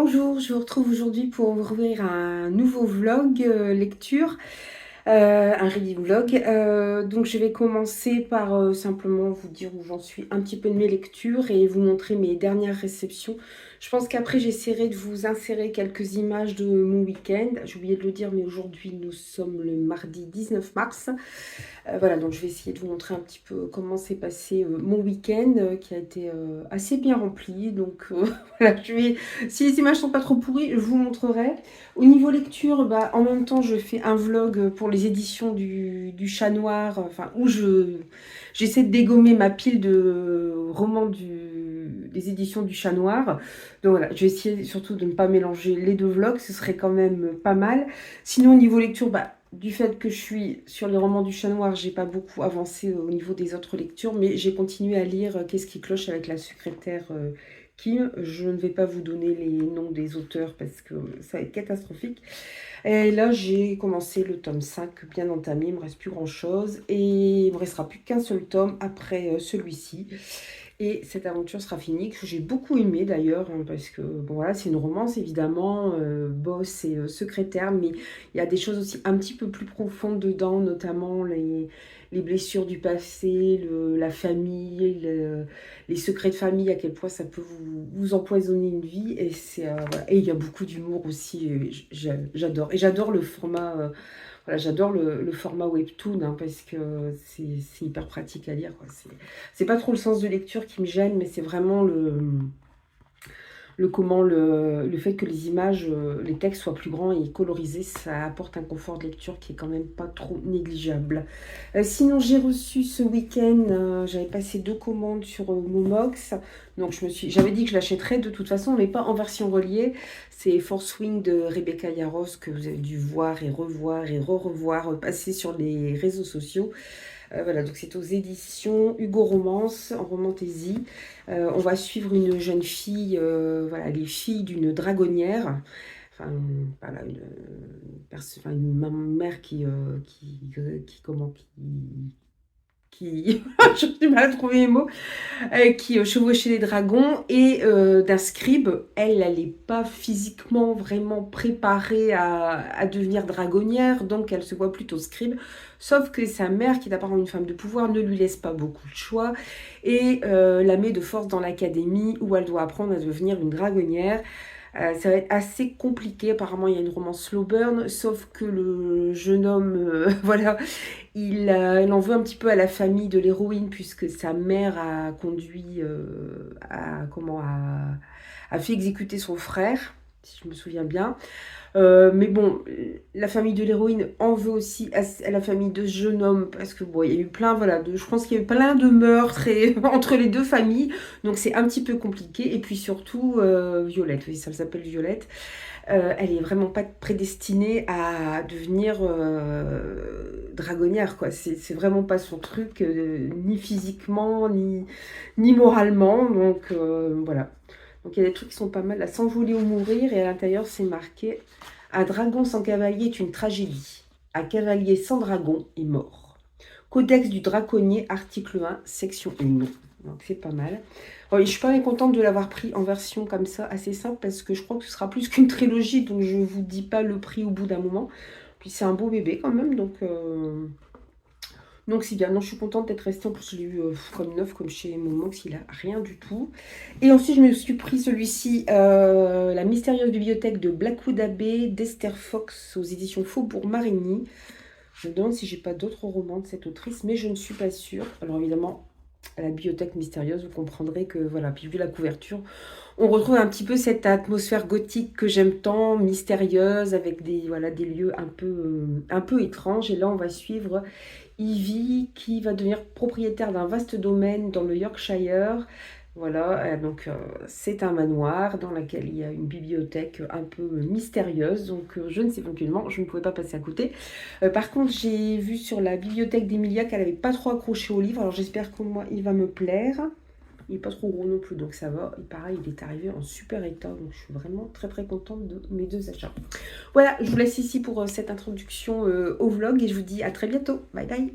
Bonjour, je vous retrouve aujourd'hui pour ouvrir un nouveau vlog lecture, un reading vlog. Donc je vais commencer par simplement vous dire où j'en suis un petit peu de mes lectures et vous montrer mes dernières réceptions. Je pense qu'après j'essaierai de vous insérer quelques images de mon week-end. J'ai oublié de le dire, mais aujourd'hui nous sommes le mardi 19 mars. Voilà, donc je vais essayer de vous montrer un petit peu comment s'est passé mon week-end qui a été assez bien rempli. Donc voilà, si les images sont pas trop pourries, je vous montrerai. Au niveau lecture, bah, en même temps, je fais un vlog pour les éditions du Chat Noir, enfin, où j'essaie de dégommer ma pile de romans des éditions du Chat Noir. Donc voilà, je vais essayer surtout de ne pas mélanger les deux vlogs, ce serait quand même pas mal. Sinon, au niveau lecture, bah, du fait que je suis sur les romans du Chat Noir, j'ai pas beaucoup avancé au niveau des autres lectures, mais j'ai continué à lire Qu'est-ce qui cloche avec la secrétaire Kim. Je ne vais pas vous donner les noms des auteurs parce que ça va être catastrophique. Et là, j'ai commencé le tome 5 bien entamé, il me reste plus grand-chose et il me restera plus qu'un seul tome après celui-ci. Et cette aventure sera finie, que j'ai beaucoup aimé d'ailleurs, hein, parce que bon voilà, c'est une romance évidemment, boss et secrétaire, mais il y a des choses aussi un petit peu plus profondes dedans, notamment les blessures du passé, la famille, les secrets de famille, à quel point ça peut vous empoisonner une vie. Et voilà. Et il y a beaucoup d'humour aussi, et j'adore. Et j'adore le format. Voilà, j'adore le format webtoon parce que c'est hyper pratique à lire, quoi. C'est pas trop le sens de lecture qui me gêne, mais c'est vraiment le fait que les images, les textes soient plus grands et colorisés, ça apporte un confort de lecture qui est quand même pas trop négligeable. Sinon, j'ai reçu ce week-end, j'avais passé 2 commandes sur Momox, donc j'avais dit que je l'achèterais de toute façon, mais pas en version reliée. C'est Force Wing de Rebecca Yarros que vous avez dû voir et revoir et re-revoir passer sur les réseaux sociaux. Voilà, donc c'est aux éditions Hugo Romance, en romantaisie. On va suivre une jeune fille, voilà, les filles d'une dragonnière. Enfin, voilà, une mère qui j'ai du mal à trouver les mots, qui chevauchait les dragons et d'un scribe. Elle n'est pas physiquement vraiment préparée à devenir dragonnière, donc elle se voit plutôt scribe. Sauf que sa mère, qui est apparemment une femme de pouvoir, ne lui laisse pas beaucoup de choix et la met de force dans l'académie où elle doit apprendre à devenir une dragonnière. Ça va être assez compliqué. Apparemment, il y a une romance slow burn, sauf que le jeune homme, voilà, il en veut un petit peu à la famille de l'héroïne, puisque sa mère a conduit, a fait exécuter son frère, si je me souviens bien. Mais bon, la famille de l'héroïne en veut aussi à la famille de ce jeune homme, parce que bon, il y a eu plein, voilà, je pense qu'il y a eu plein de meurtres entre les deux familles, donc c'est un petit peu compliqué. Et puis surtout, Violette, oui, ça s'appelle Violette, elle est vraiment pas prédestinée à devenir dragonnière, quoi. C'est vraiment pas son truc, ni physiquement, ni moralement, donc voilà. Donc il y a des trucs qui sont pas mal, là, S'envoler ou mourir, et à l'intérieur c'est marqué « Un dragon sans cavalier est une tragédie. Un cavalier sans dragon est mort. Codex du draconnier, article 1, section 1. » Donc c'est pas mal. Je suis pas mécontente de l'avoir pris en version comme ça, assez simple, parce que je crois que ce sera plus qu'une trilogie, donc je vous dis pas le prix au bout d'un moment. Puis c'est un beau bébé quand même, donc c'est bien. Non, je suis contente d'être restée. En plus, je l'ai eu comme neuf, comme chez Momox, il a rien du tout. Et ensuite, je me suis pris celui-ci, La mystérieuse bibliothèque de Blackwood Abbey d'Esther Fox aux éditions Faubourg Marigny. Je me demande si j'ai pas d'autres romans de cette autrice, mais je ne suis pas sûre. Alors évidemment, la bibliothèque mystérieuse, vous comprendrez que, voilà, puis vu la couverture, on retrouve un petit peu cette atmosphère gothique que j'aime tant, mystérieuse, avec voilà, des lieux un peu étranges. Et là, on va suivre Ivy qui va devenir propriétaire d'un vaste domaine dans le Yorkshire. Voilà, donc c'est un manoir dans lequel il y a une bibliothèque un peu mystérieuse, donc je ne sais éventuellement, je ne pouvais pas passer à côté. Par contre, j'ai vu sur la bibliothèque d'Emilia qu'elle n'avait pas trop accroché au livre, alors j'espère que moi il va me plaire. Il n'est pas trop gros non plus, donc ça va. Et pareil, il est arrivé en super état, donc je suis vraiment très très contente de mes 2 achats. Voilà, je vous laisse ici pour cette introduction au vlog et je vous dis à très bientôt. Bye bye.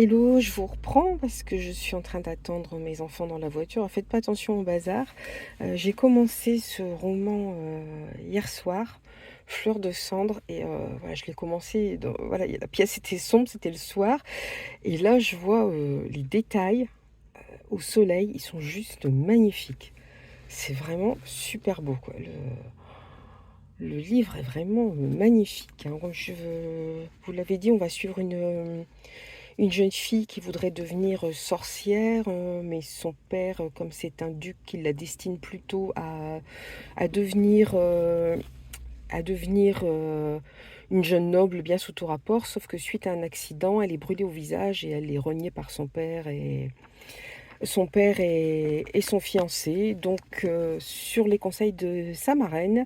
Hello, je vous reprends parce que je suis en train d'attendre mes enfants dans la voiture. Faites pas attention au bazar. J'ai commencé ce roman hier soir, Fleur de cendre, et voilà, je l'ai commencé. Voilà, la pièce était sombre, c'était le soir, et là je vois les détails au soleil, ils sont juste magnifiques. C'est vraiment super beau, quoi. Le livre est vraiment magnifique, hein. Comme vous l'avez dit, on va suivre une jeune fille qui voudrait devenir sorcière, mais son père, comme c'est un duc, qui la destine plutôt à devenir, une jeune noble bien sous tout rapport, sauf que suite à un accident, elle est brûlée au visage et elle est reniée par son père et son fiancé. Donc, sur les conseils de sa marraine,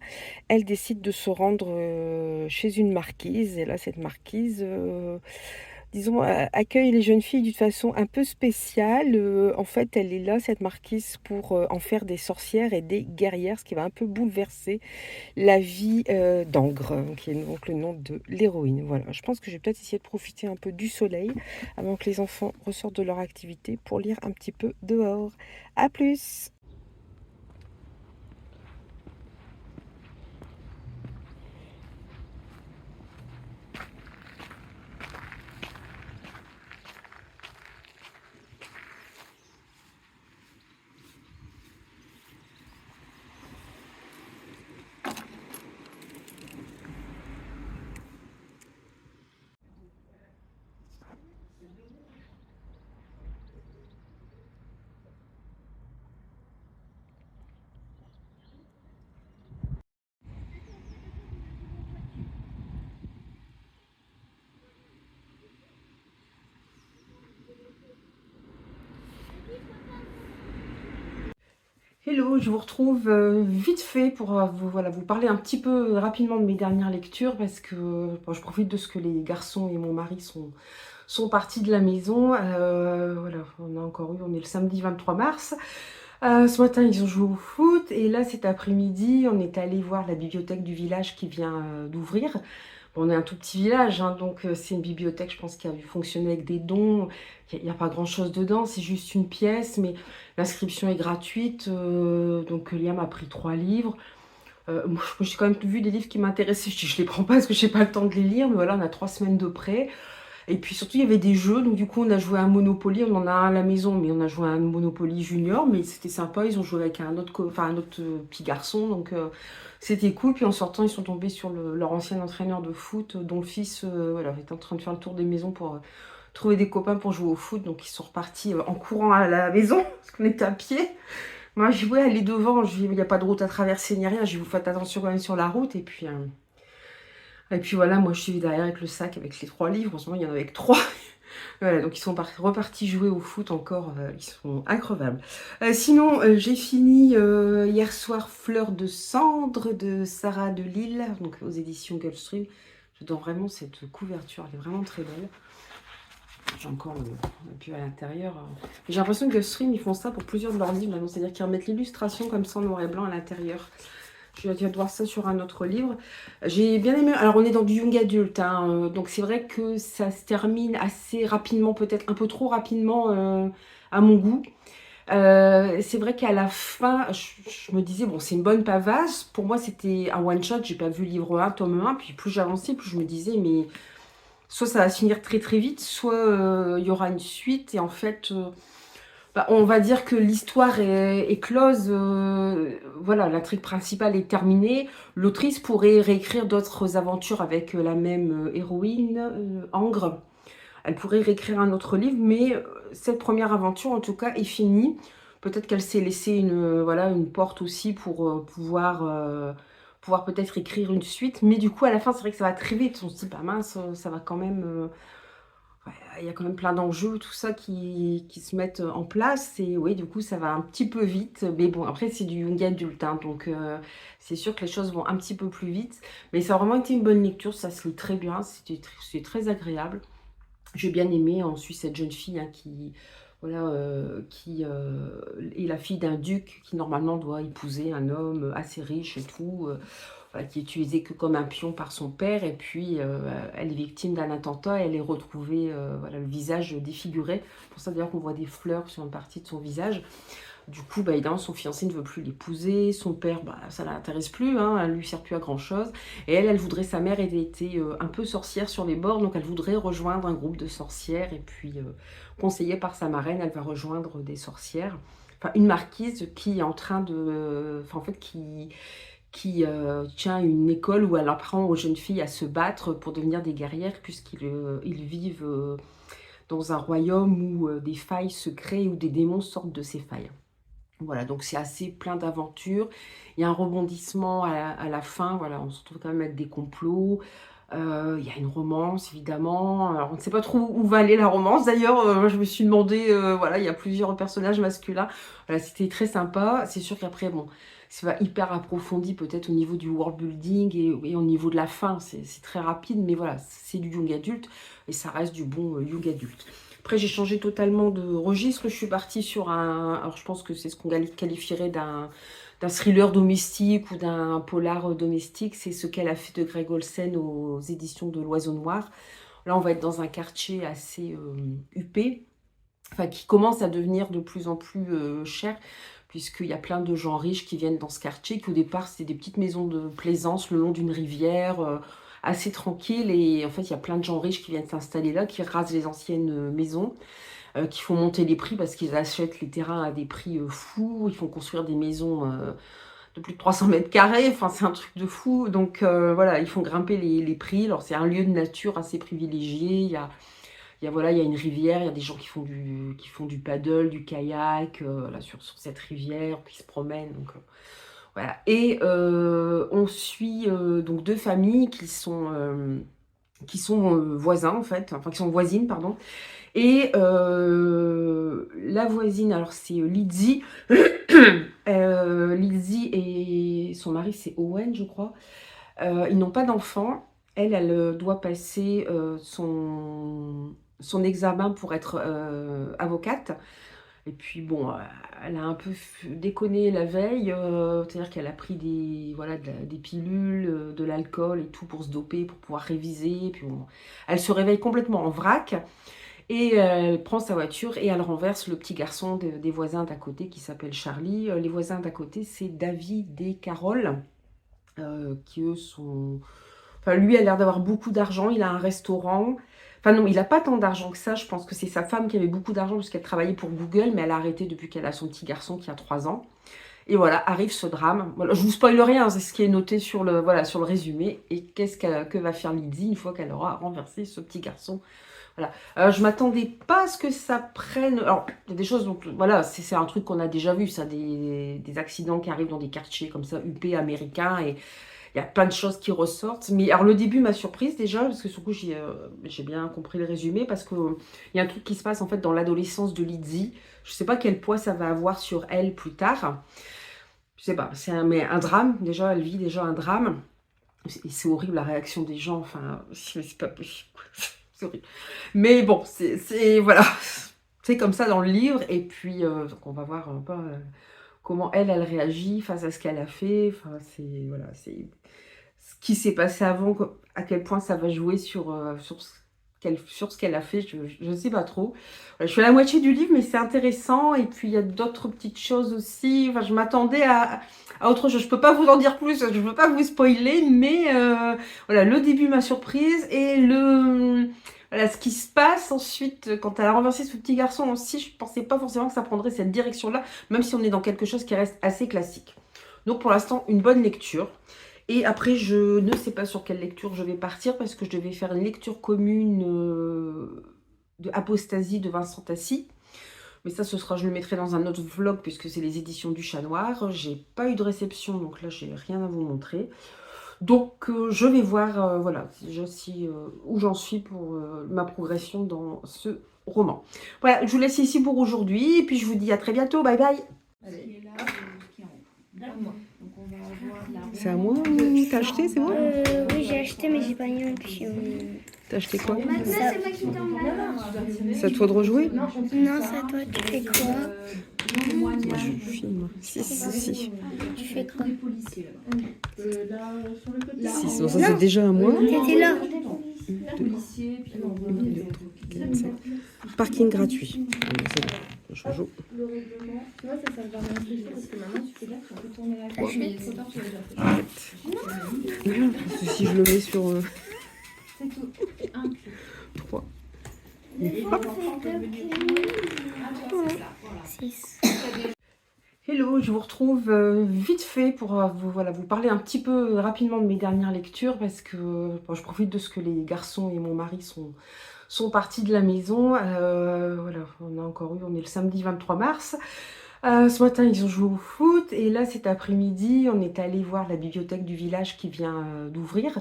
elle décide de se rendre chez une marquise. Et là, cette marquise, disons, accueille les jeunes filles d'une façon un peu spéciale. En fait, elle est là, cette marquise, pour en faire des sorcières et des guerrières, ce qui va un peu bouleverser la vie d'Angre, qui est donc le nom de l'héroïne. Voilà, je pense que je vais peut-être essayer de profiter un peu du soleil avant que les enfants ressortent de leur activité pour lire un petit peu dehors. À plus! Hello, je vous retrouve vite fait pour voilà, vous parler un petit peu rapidement de mes dernières lectures, parce que bon, je profite de ce que les garçons et mon mari sont partis de la maison. Voilà, on est le samedi 23 mars. Ce matin, ils ont joué au foot, et là, cet après-midi, on est allé voir la bibliothèque du village qui vient d'ouvrir. Bon, on est un tout petit village, hein, donc c'est une bibliothèque, je pense, qui a dû fonctionner avec des dons. Il n'y a pas grand-chose dedans, c'est juste une pièce, mais l'inscription est gratuite. Donc Liam a pris 3 livres. Moi, j'ai quand même vu des livres qui m'intéressaient. Je les prends pas parce que j'ai pas le temps de les lire, mais voilà, on a 3 semaines de prêt. Et puis surtout, il y avait des jeux, donc du coup, on a joué à un Monopoly. On en a un à la maison, mais on a joué à un Monopoly Junior, mais c'était sympa. Ils ont joué avec un autre petit garçon, donc c'était cool. Puis en sortant, ils sont tombés sur leur ancien entraîneur de foot, dont le fils voilà, était en train de faire le tour des maisons pour trouver des copains pour jouer au foot. Donc ils sont repartis en courant à la maison, parce qu'on était à pied. Moi, je voulais aller devant, il n'y a pas de route à traverser ni rien. Je vous faites attention quand même sur la route. Et puis voilà, moi je suis derrière avec le sac avec les 3 livres. En ce moment, il y en avait que 3. Voilà, donc ils sont repartis jouer au foot encore. Ils sont increvables. Sinon, j'ai fini hier soir Fleur de cendre de Sarah Delille, donc aux éditions Gulfstream. J'adore vraiment cette couverture, elle est vraiment très belle. J'ai encore le pu à l'intérieur. J'ai l'impression que Gulfstream, ils font ça pour plusieurs de leurs livres maintenant, c'est-à-dire qu'ils remettent l'illustration comme ça en noir et blanc à l'intérieur. Je viens de voir ça sur un autre livre. J'ai bien aimé. Alors, on est dans du young adulte, hein, donc c'est vrai que ça se termine assez rapidement, peut-être un peu trop rapidement à mon goût. C'est vrai qu'à la fin, je me disais, bon, c'est une bonne pavasse. Pour moi, c'était un one-shot. J'ai pas vu livre 1, tome 1. Puis plus j'avançais, plus je me disais, mais soit ça va se finir très très vite, soit il y aura une suite. Et en fait, on va dire que l'histoire est close. Voilà, l'intrigue principale est terminée. L'autrice pourrait réécrire d'autres aventures avec la même héroïne, Angre. Elle pourrait réécrire un autre livre, mais cette première aventure, en tout cas, est finie. Peut-être qu'elle s'est laissée voilà, une porte aussi pour pouvoir pouvoir peut-être écrire une suite. Mais du coup, à la fin, c'est vrai que ça va très vite. On se dit, bah mince, ça va quand même... ouais, il y a quand même plein d'enjeux, tout ça qui se mettent en place. Et oui, du coup, ça va un petit peu vite. Mais bon, après, c'est du young adulte, hein, donc c'est sûr que les choses vont un petit peu plus vite. Mais ça a vraiment été une bonne lecture, ça se lit très bien, c'est très agréable. J'ai bien aimé. On suit cette jeune fille, hein, qui, voilà, est la fille d'un duc qui normalement doit épouser un homme assez riche et tout, voilà, qui est utilisé que comme un pion par son père. Et puis elle est victime d'un attentat et elle est retrouvée, voilà, le visage défiguré. C'est pour ça d'ailleurs qu'on voit des fleurs sur une partie de son visage. Du coup, bah, évidemment, son fiancé ne veut plus l'épouser. Son père, bah, ça ne l'intéresse plus, hein, elle ne lui sert plus à grand-chose. Et elle voudrait, sa mère était un peu sorcière sur les bords, donc elle voudrait rejoindre un groupe de sorcières. Et puis, conseillée par sa marraine, elle va rejoindre des sorcières. Enfin, une marquise qui est en train de... Enfin, en fait, qui tient une école où elle apprend aux jeunes filles à se battre pour devenir des guerrières, puisqu'ils ils vivent dans un royaume où des failles se créent, où des démons sortent de ces failles. Voilà, donc c'est assez plein d'aventures. Il y a un rebondissement à la fin, voilà, on se retrouve quand même avec des complots. Il y a une romance, évidemment. Alors, on ne sait pas trop où va aller la romance. D'ailleurs, moi, je me suis demandé, voilà, il y a plusieurs personnages masculins. Voilà, c'était très sympa. C'est sûr qu'après, bon, ça va hyper approfondi peut-être au niveau du world building et au niveau de la fin. C'est très rapide, mais voilà, c'est du young adulte et ça reste du bon young adulte. Après, j'ai changé totalement de registre. Je suis partie sur un... Alors, je pense que c'est ce qu'on qualifierait d'un thriller domestique ou d'un polar domestique. C'est ce qu'elle a fait de Greg Olsen aux éditions de l'Oiseau Noir. Là, on va être dans un quartier assez huppé, enfin, qui commence à devenir de plus en plus cher, puisqu'il y a plein de gens riches qui viennent dans ce quartier, qui au départ, c'était des petites maisons de plaisance le long d'une rivière, assez tranquille. Et en fait, il y a plein de gens riches qui viennent s'installer là, qui rasent les anciennes maisons, qui font monter les prix parce qu'ils achètent les terrains à des prix fous. Ils font construire des maisons de plus de 300 mètres carrés. Enfin, c'est un truc de fou. Donc, voilà, ils font grimper les prix. Alors, c'est un lieu de nature assez privilégié. Voilà, il y a une rivière, il y a des gens qui font du paddle, du kayak, là, sur cette rivière, qui se promènent. Donc, voilà. Et on suit donc deux familles qui sont voisins, en fait, enfin, qui sont voisines, pardon. Et la voisine, alors c'est Lizzie. Lizzie et son mari, c'est Owen, je crois. Ils n'ont pas d'enfants. Elle doit passer son examen pour être avocate. Et puis bon, elle a un peu déconné la veille, c'est-à-dire qu'elle a pris voilà, des pilules, de l'alcool et tout pour se doper, pour pouvoir réviser. Puis bon, elle se réveille complètement en vrac. Et elle prend sa voiture et elle renverse le petit garçon des voisins d'à côté qui s'appelle Charlie. Les voisins d'à côté, c'est David et Carole, qui eux sont... Enfin, lui a l'air d'avoir beaucoup d'argent, il a un restaurant. Enfin non, il n'a pas tant d'argent que ça, je pense que c'est sa femme qui avait beaucoup d'argent parce qu'elle travaillait pour Google, mais elle a arrêté depuis qu'elle a son petit garçon qui a 3 ans. Et voilà, arrive ce drame. Voilà, je vous spoile rien, c'est ce qui est noté sur voilà, sur le résumé. Et que va faire Lydie une fois qu'elle aura renversé ce petit garçon? Voilà. Je m'attendais pas à ce que ça prenne... Alors, il y a des choses dont... Voilà, c'est un truc qu'on a déjà vu, ça, des accidents qui arrivent dans des quartiers comme ça, huppés américains, et il y a plein de choses qui ressortent. Mais alors, le début m'a surprise déjà, parce que sur le coup, j'ai bien compris le résumé, parce qu'il y a un truc qui se passe en fait dans l'adolescence de Lydie. Je sais pas quel poids ça va avoir sur elle plus tard. Je sais pas, mais un drame, déjà, elle vit déjà un drame. C'est horrible la réaction des gens, enfin, c'est pas possible. C'est horrible. Mais bon, voilà, c'est comme ça dans le livre. Et puis, donc on va voir un peu comment elle réagit face à ce qu'elle a fait. Enfin, voilà, c'est ce qui s'est passé avant, à quel point ça va jouer sur ce qu'elle a fait, je ne sais pas trop. Voilà, je suis à la moitié du livre, mais c'est intéressant. Et puis, il y a d'autres petites choses aussi. Enfin, je m'attendais à autre chose. Je ne peux pas vous en dire plus, je ne peux pas vous spoiler, mais voilà, le début m'a surprise. Et voilà, ce qui se passe ensuite, quand elle a renversé ce petit garçon aussi, je ne pensais pas forcément que ça prendrait cette direction-là, même si on est dans quelque chose qui reste assez classique. Donc, pour l'instant, une bonne lecture. Et après, je ne sais pas sur quelle lecture je vais partir parce que je devais faire une lecture commune de Apostasie de Vincent Tassi. Mais ça, ce sera, je le mettrai dans un autre vlog puisque c'est les éditions du Chat Noir. J'ai pas eu de réception, donc là, j'ai rien à vous montrer. Donc, je vais voir, voilà, où j'en suis pour ma progression dans ce roman. Voilà, je vous laisse ici pour aujourd'hui, et puis je vous dis à très bientôt, bye bye. C'est à moi ou t'as acheté, c'est bon? Oui, j'ai acheté, mais j'ai pas mis un pion. T'as acheté quoi? Ça... C'est à toi de rejouer? Non, c'est à toi, tu fais quoi? Moi, je filme. Si. Tu fais quoi? 6, non, ça c'est déjà à moi. T'étais là. Parking gratuit. C'est bon, je joue. Si je le mets sur 3. Hello, je vous retrouve vite fait pour vous parler un petit peu rapidement de mes dernières lectures parce que bon, je profite de ce que les garçons et mon mari sont partis de la maison. Voilà, on est le samedi 23 mars. Ce matin, ils ont joué au foot et là, cet après-midi, on est allé voir la bibliothèque du village qui vient d'ouvrir.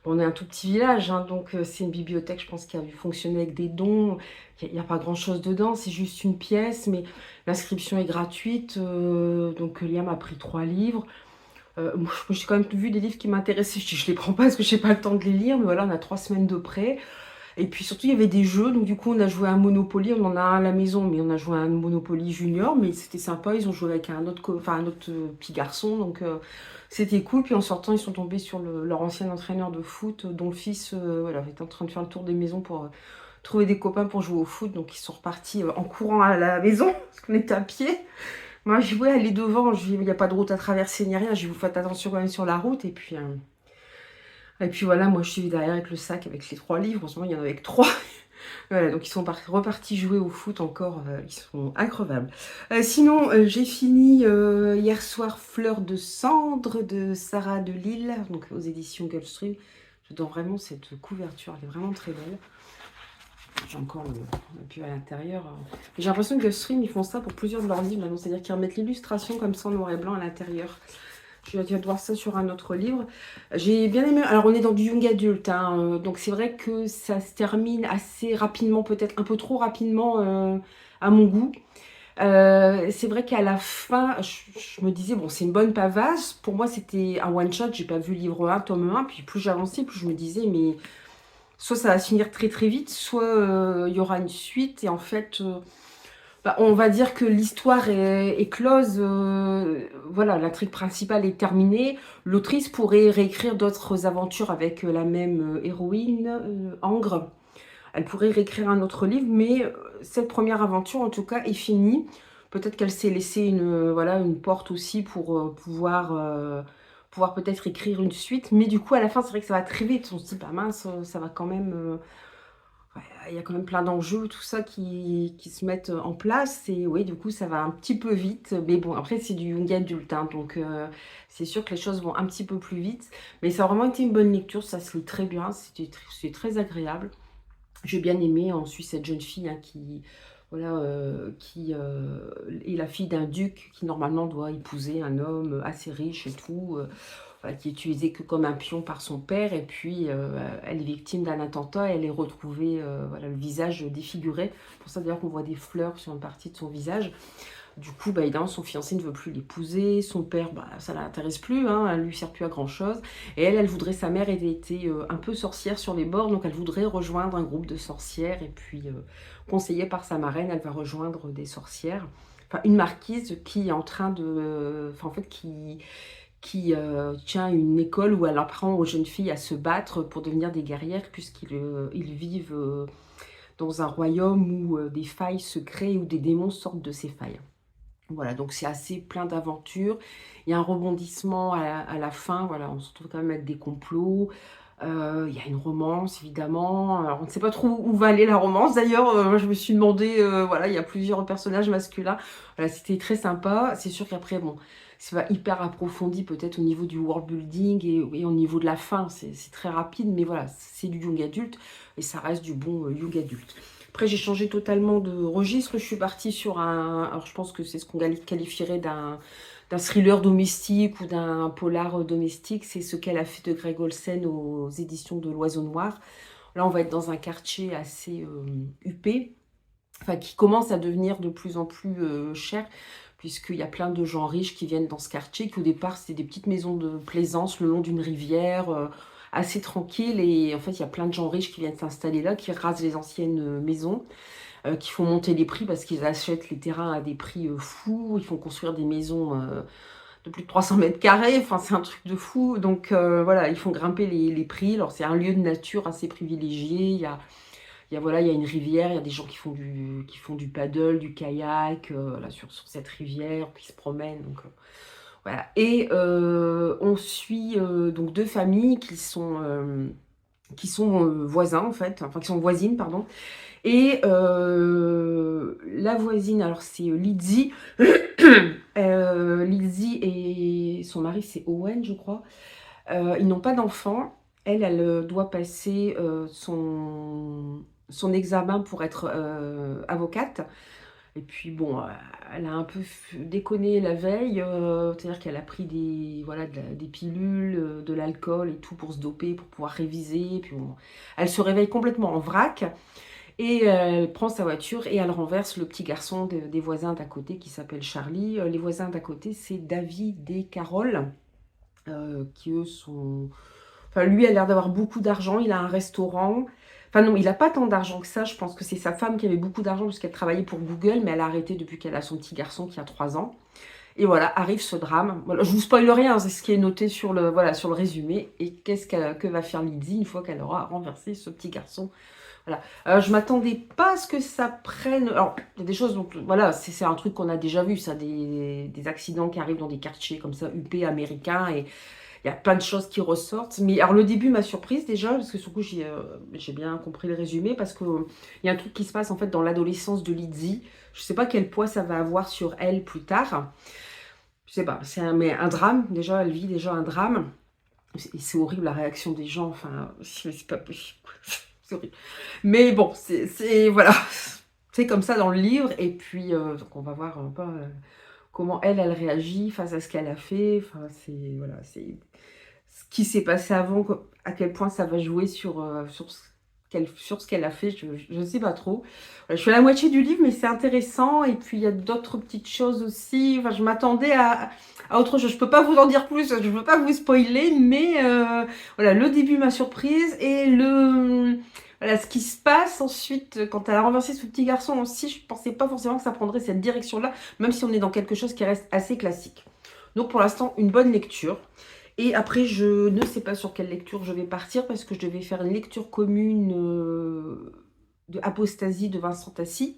Bon, on est un tout petit village, hein, donc c'est une bibliothèque, je pense, qui a fonctionné avec des dons. Il n'y a pas grand-chose dedans, c'est juste une pièce, mais l'inscription est gratuite. Donc Liam a pris 3 livres. Moi, j'ai quand même vu des livres qui m'intéressaient. Je les prends pas parce que j'ai pas le temps de les lire, mais voilà, on a 3 semaines de prêt. Et puis surtout, il y avait des jeux, donc du coup, on a joué à un Monopoly. On en a un à la maison, mais on a joué à un Monopoly Junior, mais c'était sympa. Ils ont joué avec un autre petit garçon, donc c'était cool. Puis en sortant, ils sont tombés sur leur ancien entraîneur de foot, dont le fils voilà, était en train de faire le tour des maisons pour trouver des copains pour jouer au foot. Donc ils sont repartis en courant à la maison, parce qu'on était à pied. Moi, je voulais aller devant, il n'y a pas de route à traverser ni rien. Je vous faites attention quand même sur la route. Et puis voilà, moi je suis derrière avec le sac avec les 3 livres. En ce moment, il y en avait que 3. Voilà, donc ils sont repartis jouer au foot encore. Ils sont increvables. Sinon, j'ai fini hier soir Fleur de cendre de Sarah Delille, donc aux éditions Gulfstream. J'adore vraiment cette couverture, elle est vraiment très belle. J'ai encore le puis à l'intérieur. J'ai l'impression que Gulfstream, ils font ça pour plusieurs de leurs livres maintenant. C'est-à-dire qu'ils remettent l'illustration comme ça en noir et blanc à l'intérieur. Je viens de voir ça sur un autre livre. J'ai bien aimé. Alors, on est dans du young adulte, hein, donc c'est vrai que ça se termine assez rapidement, peut-être un peu trop rapidement à mon goût. C'est vrai qu'à la fin, je me disais, bon, c'est une bonne pavasse. Pour moi, c'était un one-shot. J'ai pas vu livre 1, tome 1. Puis plus j'avançais, plus je me disais, mais soit ça va se finir très très vite, soit il y aura une suite. Et en fait, on va dire que l'histoire est close. Voilà, l'intrigue principale est terminée. L'autrice pourrait réécrire d'autres aventures avec la même héroïne, Angre. Elle pourrait réécrire un autre livre, mais cette première aventure, en tout cas, est finie. Peut-être qu'elle s'est laissée une porte aussi pour pouvoir peut-être écrire une suite. Mais du coup, à la fin, c'est vrai que ça va très vite. On se dit, bah mince, ça va quand même... il y a quand même plein d'enjeux, tout ça qui se mettent en place. Et oui, du coup, ça va un petit peu vite. Mais bon, après, c'est du young adulte, hein, donc c'est sûr que les choses vont un petit peu plus vite. Mais ça a vraiment été une bonne lecture, ça se lit très bien, c'est très agréable. J'ai bien aimé. On suit cette jeune fille, hein, qui est la fille d'un duc qui normalement doit épouser un homme assez riche et tout, voilà, qui est utilisé que comme un pion par son père. Et puis elle est victime d'un attentat et elle est retrouvée, voilà, le visage défiguré. C'est pour ça d'ailleurs qu'on voit des fleurs sur une partie de son visage. Du coup, évidemment, son fiancé ne veut plus l'épouser. Son père, ça ne l'intéresse plus, hein, elle ne lui sert plus à grand-chose. Et elle voudrait, sa mère était un peu sorcière sur les bords, donc elle voudrait rejoindre un groupe de sorcières. Et puis, conseillée par sa marraine, elle va rejoindre des sorcières. Enfin, une marquise qui est en train de... Enfin, en fait, qui tient une école où elle apprend aux jeunes filles à se battre pour devenir des guerrières, puisqu'ils vivent dans un royaume où des failles se créent, où des démons sortent de ces failles. Voilà, donc c'est assez plein d'aventures. Il y a un rebondissement à la fin, voilà, on se retrouve quand même avec des complots. Il y a une romance, évidemment. Alors, on ne sait pas trop où va aller la romance. D'ailleurs, moi, je me suis demandé, voilà, il y a plusieurs personnages masculins. Voilà, c'était très sympa. C'est sûr qu'après, bon, c'est pas hyper approfondi peut-être au niveau du world building et au niveau de la fin. C'est très rapide, mais voilà, c'est du young adulte et ça reste du bon young adulte. Après, j'ai changé totalement de registre. Je suis partie sur un... Alors, je pense que c'est ce qu'on qualifierait d'un thriller domestique ou d'un polar domestique. C'est ce qu'elle a fait de Greg Olsen aux éditions de l'Oiseau Noir. Là, on va être dans un quartier assez huppé, enfin, qui commence à devenir de plus en plus cher, puisqu'il y a plein de gens riches qui viennent dans ce quartier, qui au départ, c'était des petites maisons de plaisance le long d'une rivière, assez tranquille. Et en fait, il y a plein de gens riches qui viennent s'installer là, qui rasent les anciennes maisons, qui font monter les prix parce qu'ils achètent les terrains à des prix fous. Ils font construire des maisons de plus de 300 mètres carrés. Enfin, c'est un truc de fou. Donc, voilà, ils font grimper les prix. Alors, c'est un lieu de nature assez privilégié. Voilà, il y a une rivière, il y a des gens qui font du paddle, du kayak, là, sur cette rivière, qui se promènent. Donc, voilà. Et on suit donc deux familles qui sont voisins, en fait, enfin, qui sont voisines, pardon. Et la voisine, alors c'est Lizzie. Lizzie et son mari, c'est Owen, je crois. Ils n'ont pas d'enfants. Elle doit passer son examen pour être avocate. Et puis bon, elle a un peu déconné la veille, c'est-à-dire qu'elle a pris des pilules, de l'alcool et tout pour se doper, pour pouvoir réviser. Puis bon, elle se réveille complètement en vrac et elle prend sa voiture et elle renverse le petit garçon des voisins d'à côté qui s'appelle Charlie. Les voisins d'à côté, c'est David et Carole, qui eux sont... Enfin, lui a l'air d'avoir beaucoup d'argent, il a un restaurant. Enfin non, il n'a pas tant d'argent que ça, je pense que c'est sa femme qui avait beaucoup d'argent parce qu'elle travaillait pour Google, mais elle a arrêté depuis qu'elle a son petit garçon qui a 3 ans. Et voilà, arrive ce drame. Voilà, je vous spoile rien, c'est ce qui est noté sur le résumé. Et que va faire Lydie une fois qu'elle aura renversé ce petit garçon? Voilà. Je m'attendais pas à ce que ça prenne... Alors, il y a des choses, donc voilà, c'est un truc qu'on a déjà vu, ça, des accidents qui arrivent dans des quartiers comme ça, huppés américains, et il y a plein de choses qui ressortent. Mais alors, le début m'a surprise déjà, parce que sur coup, j'ai bien compris le résumé, parce qu'il y a un truc qui se passe en fait dans l'adolescence de Lydie. Je sais pas quel poids ça va avoir sur elle plus tard. Je sais pas, mais un drame, déjà, elle vit déjà un drame. Et c'est horrible la réaction des gens, enfin, c'est pas possible. C'est horrible. Mais bon, voilà, c'est comme ça dans le livre. Et puis, donc on va voir un peu comment elle réagit face à ce qu'elle a fait. Enfin, voilà, c'est ce qui s'est passé avant, à quel point ça va jouer sur ce qu'elle a fait, je ne sais pas trop. Voilà, je suis à la moitié du livre, mais c'est intéressant. Et puis, il y a d'autres petites choses aussi. Enfin, je m'attendais à autre chose. Je ne peux pas vous en dire plus, je ne veux pas vous spoiler, mais voilà, le début m'a surprise. Et voilà, ce qui se passe ensuite, quand elle a renversé ce petit garçon aussi, je ne pensais pas forcément que ça prendrait cette direction-là, même si on est dans quelque chose qui reste assez classique. Donc, pour l'instant, une bonne lecture. Et après, je ne sais pas sur quelle lecture je vais partir parce que je devais faire une lecture commune de Apostasie de Vincent Tassi.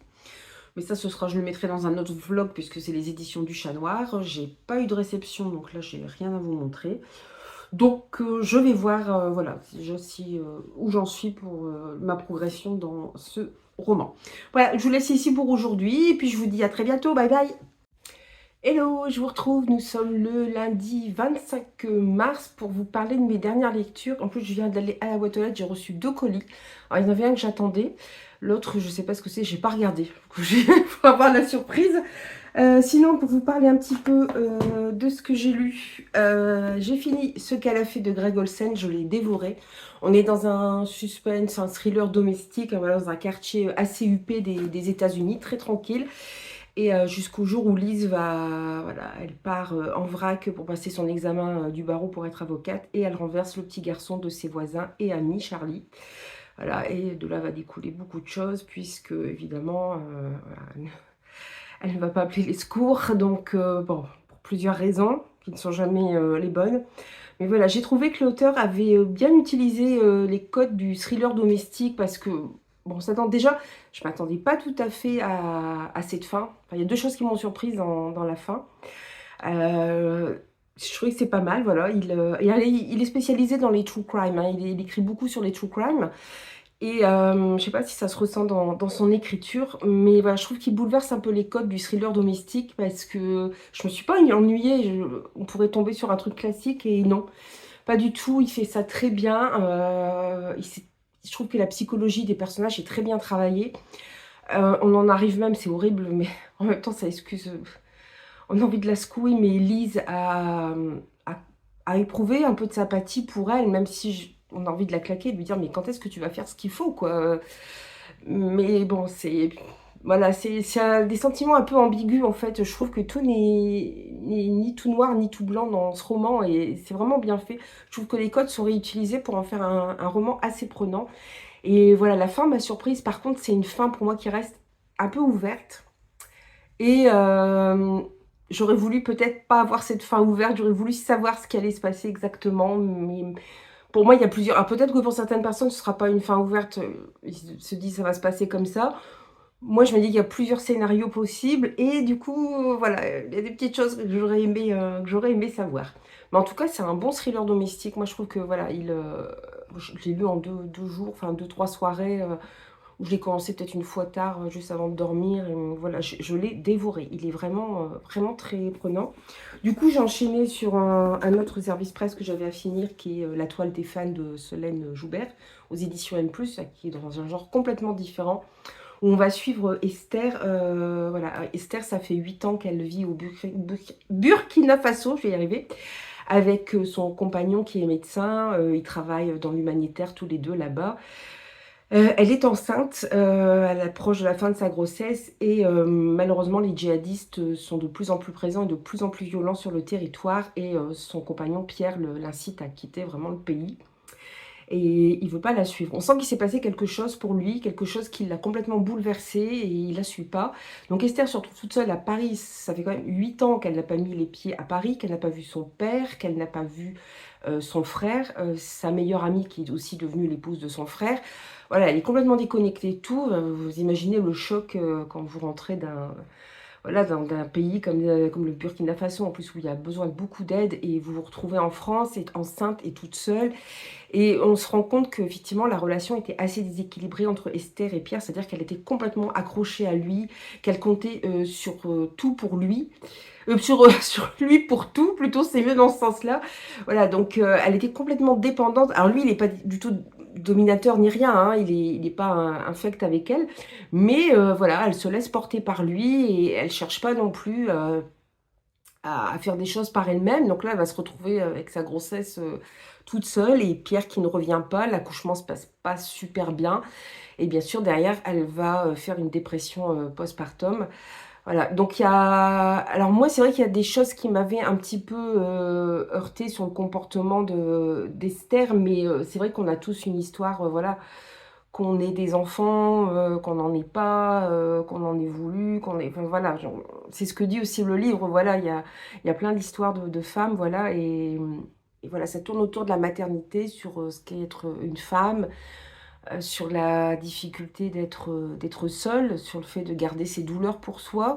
Mais ça, je le mettrai dans un autre vlog puisque c'est les éditions du Chat Noir. J'ai pas eu de réception, donc là, j'ai rien à vous montrer. Donc, je vais voir voilà, où j'en suis pour ma progression dans ce roman. Voilà, je vous laisse ici pour aujourd'hui et puis je vous dis à très bientôt. Bye bye! Hello, je vous retrouve, nous sommes le lundi 25 mars pour vous parler de mes dernières lectures. En plus, je viens d'aller à la boîte aux lettres, j'ai reçu 2 colis. Alors, il y en avait un que j'attendais, l'autre, je ne sais pas ce que c'est, j'ai pas regardé. Pour avoir la surprise. Sinon, pour vous parler un petit peu de ce que j'ai lu, j'ai fini Ce qu'elle a fait de Greg Olsen, je l'ai dévoré. On est dans un suspense, un thriller domestique, voilà, dans un quartier assez huppé des États-Unis, très tranquille. Et jusqu'au jour où Lise voilà, elle part en vrac pour passer son examen du barreau pour être avocate et elle renverse le petit garçon de ses voisins et amis, Charlie. Voilà, et de là va découler beaucoup de choses puisque évidemment, voilà, elle ne va pas appeler les secours, donc bon, pour plusieurs raisons qui ne sont jamais les bonnes. Mais voilà, j'ai trouvé que l'auteur avait bien utilisé les codes du thriller domestique parce que, bon, déjà, je ne m'attendais pas tout à fait à cette fin. Enfin, il y a 2 choses qui m'ont surprise dans la fin. Je trouvais que c'est pas mal, voilà. Il est spécialisé dans les true crime, hein. Il écrit beaucoup sur les true crime. Et je ne sais pas si ça se ressent dans son écriture, mais voilà, je trouve qu'il bouleverse un peu les codes du thriller domestique parce que je me suis pas ennuyée. On pourrait tomber sur un truc classique et non, pas du tout. Il fait ça très bien. je trouve que la psychologie des personnages est très bien travaillée. On en arrive même, c'est horrible, mais en même temps, ça excuse... on a envie de la secouer, mais Lise a, a éprouvé un peu de sympathie pour elle, même si on a envie de la claquer, de lui dire, mais quand est-ce que tu vas faire ce qu'il faut, quoi. Mais bon, c'est... Voilà, c'est des sentiments un peu ambigus, en fait. Je trouve que tout n'est ni tout noir, ni tout blanc dans ce roman, et c'est vraiment bien fait. Je trouve que les codes sont réutilisés pour en faire un roman assez prenant. Et voilà, la fin m'a surprise. Par contre, c'est une fin pour moi qui reste un peu ouverte. Et j'aurais voulu peut-être pas avoir cette fin ouverte, j'aurais voulu savoir ce qui allait se passer exactement. Mais pour moi, il y a plusieurs... Alors peut-être que pour certaines personnes, ce sera pas une fin ouverte. Ils se disent ça va se passer comme ça. Moi, je me dis qu'il y a plusieurs scénarios possibles. Et du coup, voilà, il y a des petites choses que j'aurais aimé savoir. Mais en tout cas, c'est un bon thriller domestique. Moi, je trouve que voilà, je l'ai lu en deux jours, enfin 2-3 soirées. Où je l'ai commencé peut-être une fois tard, juste avant de dormir. Et voilà, je l'ai dévoré. Il est vraiment, vraiment très prenant. Du coup, j'ai enchaîné sur un autre service presse que j'avais à finir, qui est La toile des fans de Solène Joubert, aux éditions M+, qui est dans un genre complètement différent, où on va suivre Esther. Voilà, Esther, ça fait 8 ans qu'elle vit au Burkina Faso, je vais y arriver, avec son compagnon qui est médecin. Ils travaillent dans l'humanitaire tous les deux là-bas. Elle est enceinte, elle approche de la fin de sa grossesse et malheureusement les djihadistes sont de plus en plus présents et de plus en plus violents sur le territoire, et son compagnon Pierre l'incite à quitter vraiment le pays. Et il veut pas la suivre. On sent qu'il s'est passé quelque chose pour lui, quelque chose qui l'a complètement bouleversé, et il la suit pas. Donc Esther se retrouve toute seule à Paris. Ça fait quand même 8 ans qu'elle n'a pas mis les pieds à Paris, qu'elle n'a pas vu son père, qu'elle n'a pas vu son frère, sa meilleure amie qui est aussi devenue l'épouse de son frère. Voilà, elle est complètement déconnectée de tout. Vous imaginez le choc quand vous rentrez voilà, d'un pays comme le Burkina Faso, en plus où il y a besoin de beaucoup d'aide, et vous vous retrouvez en France, et enceinte et toute seule. Et on se rend compte qu'effectivement, la relation était assez déséquilibrée entre Esther et Pierre, c'est-à-dire qu'elle était complètement accrochée à lui, qu'elle comptait sur tout pour lui. Sur lui pour tout, plutôt, c'est mieux dans ce sens-là. Voilà, donc elle était complètement dépendante. Alors lui, il n'est pas du tout dominateur ni rien, hein, il est pas infect avec elle, mais voilà, elle se laisse porter par lui, et elle cherche pas non plus à faire des choses par elle-même. Donc là, elle va se retrouver avec sa grossesse toute seule, et Pierre qui ne revient pas, l'accouchement se passe pas super bien, et bien sûr, derrière, elle va faire une dépression postpartum. Voilà, donc il y a... Alors moi, c'est vrai qu'il y a des choses qui m'avaient un petit peu heurté sur le comportement d'Esther, mais c'est vrai qu'on a tous une histoire, voilà, qu'on ait des enfants, qu'on n'en ait pas, qu'on en ait voulu, qu'on ait... Enfin voilà, c'est ce que dit aussi le livre, voilà, il y a plein d'histoires de femmes, voilà, et voilà, ça tourne autour de la maternité, sur ce qu'est être une femme, sur la difficulté d'être seule, sur le fait de garder ses douleurs pour soi.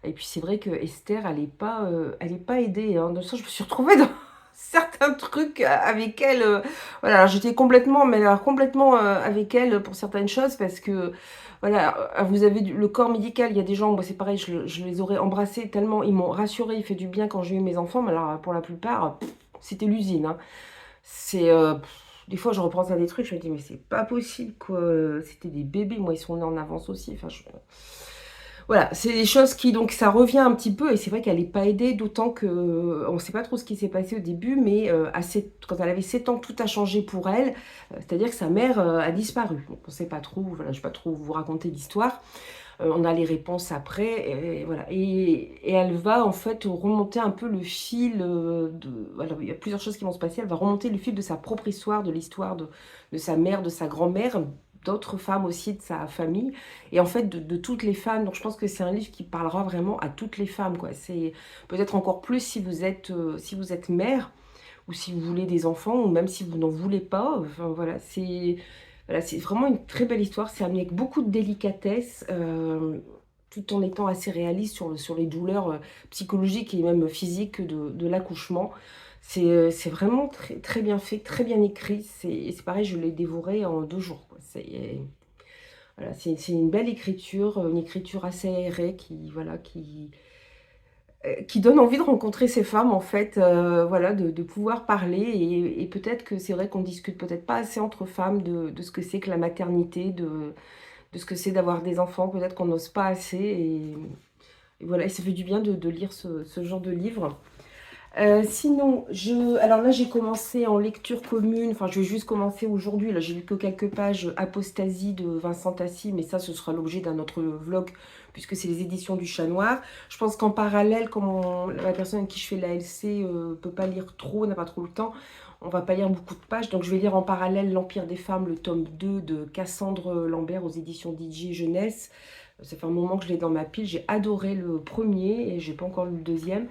Et puis c'est vrai que Esther, elle est pas aidée, hein. De ça, je me suis retrouvée dans certains trucs avec elle. Voilà, alors j'étais complètement, mais alors complètement avec elle pour certaines choses, parce que voilà, vous avez le corps médical, il y a des gens, moi c'est pareil, je les aurais embrassés tellement ils m'ont rassurée, il fait du bien quand j'ai eu mes enfants, mais alors pour la plupart, c'était l'usine, hein. C'est des fois, je repense à des trucs, je me dis, mais c'est pas possible, quoi. C'était des bébés, moi, ils sont nés en avance aussi. Enfin, voilà, c'est des choses qui, donc, ça revient un petit peu, et c'est vrai qu'elle n'est pas aidée, d'autant que on ne sait pas trop ce qui s'est passé au début, mais quand elle avait 7 ans, tout a changé pour elle. C'est-à-dire que sa mère a disparu. Donc, on ne sait pas trop, voilà, je ne vais pas trop vous raconter l'histoire. On a les réponses après, et voilà. Et elle va en fait remonter un peu le fil voilà, il y a plusieurs choses qui vont se passer. Elle va remonter le fil de sa propre histoire, de l'histoire de sa mère, de sa grand-mère, d'autres femmes aussi de sa famille, et en fait de toutes les femmes. Donc je pense que c'est un livre qui parlera vraiment à toutes les femmes, quoi. C'est peut-être encore plus si vous êtes mère, ou si vous voulez des enfants, ou même si vous n'en voulez pas. Enfin voilà, c'est vraiment une très belle histoire. C'est amené avec beaucoup de délicatesse, tout en étant assez réaliste sur les douleurs psychologiques et même physiques de l'accouchement. C'est vraiment très, très bien fait, très bien écrit. C'est pareil, je l'ai dévoré en 2 jours, quoi. Voilà, c'est une belle écriture, une écriture assez aérée, qui, voilà, qui, qui donne envie de rencontrer ces femmes, en fait, voilà, de pouvoir parler. Et peut-être que c'est vrai qu'on discute peut-être pas assez entre femmes de ce que c'est que la maternité, de ce que c'est d'avoir des enfants. Peut-être qu'on n'ose pas assez. Et voilà, et ça fait du bien de lire ce genre de livre. Sinon, alors là, j'ai commencé en lecture commune. Enfin, je vais juste commencer aujourd'hui. Là, j'ai lu que quelques pages Apostasie de Vincent Tassi, mais ça, ce sera l'objet d'un autre vlog, puisque c'est les éditions du Chat Noir. Je pense qu'en parallèle, comme la personne avec qui je fais la LC peut pas lire trop, n'a pas trop le temps, on va pas lire beaucoup de pages. Donc, je vais lire en parallèle L'Empire des femmes, le tome 2 de Cassandre Lambert aux éditions DJ Jeunesse. Ça fait un moment que je l'ai dans ma pile. J'ai adoré le premier et j'ai pas encore lu le deuxième.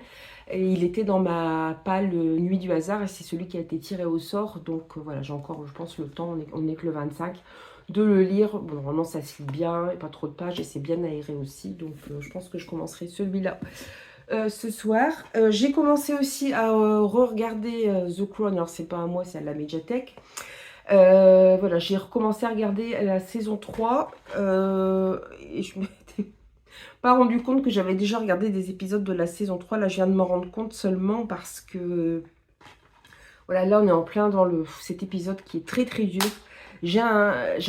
Et il était dans ma palle Nuit du hasard et c'est celui qui a été tiré au sort. Donc voilà, j'ai encore, je pense, le temps, on est que le 25, de le lire. Bon, normalement, ça se lit bien, pas trop de pages et c'est bien aéré aussi. Donc je pense que je commencerai celui-là ce soir. J'ai commencé aussi à re-regarder The Crown. Alors, c'est pas à moi, c'est à la médiathèque. Voilà, j'ai recommencé à regarder la saison 3 et je m'étais pas rendu compte que j'avais déjà regardé des épisodes de la saison 3. Là, je viens de m'en rendre compte seulement parce que... Voilà, là, on est en plein dans cet épisode qui est très, très dur. J'ai